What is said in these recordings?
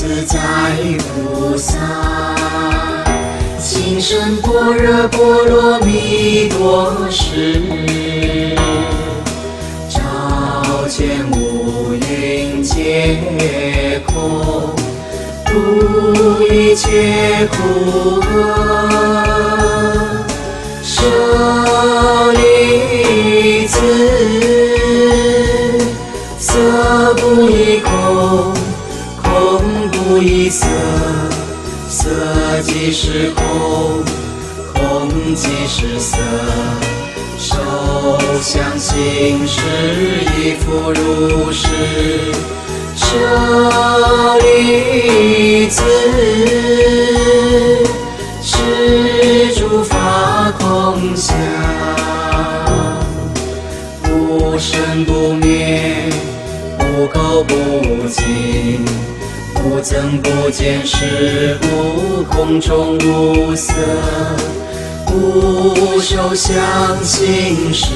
自在菩萨，心生般若波罗蜜多时，照见五蕴皆空，度一切苦厄。舍利子，色不异空，空不异色，色即是空，空即是色，受想行识亦复如是。舍利子，是诸法空相，不生不灭，不垢不净，不增不减，是故空中无色，不受想行识，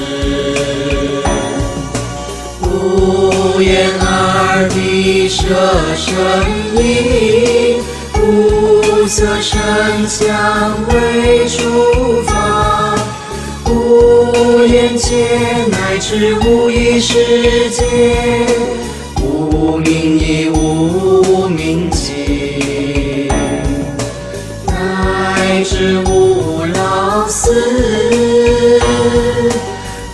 不言耳鼻舌身意，无色声香味触法，无眼界乃至无意识界，无明亦无明尽，乃至无老死，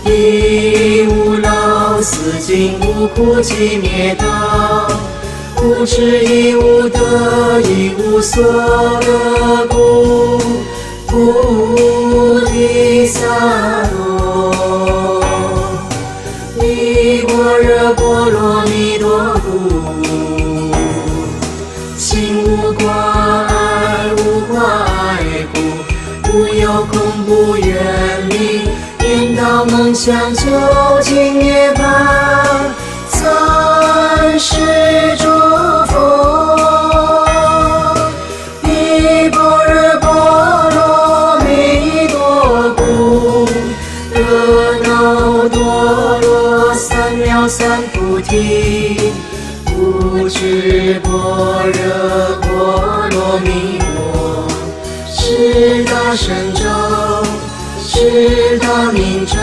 亦无老死尽，无苦集灭道，无智亦无得，亦无所得故，菩提萨埵，弥般若波罗蜜多故，心无挂碍，无挂碍故，无有空，不远离，颠倒梦想，究竟涅槃，三世诸佛，依般若波罗蜜多故，得耨多罗三藐三菩提，不知般若波罗蜜多，是大神咒，是大明咒。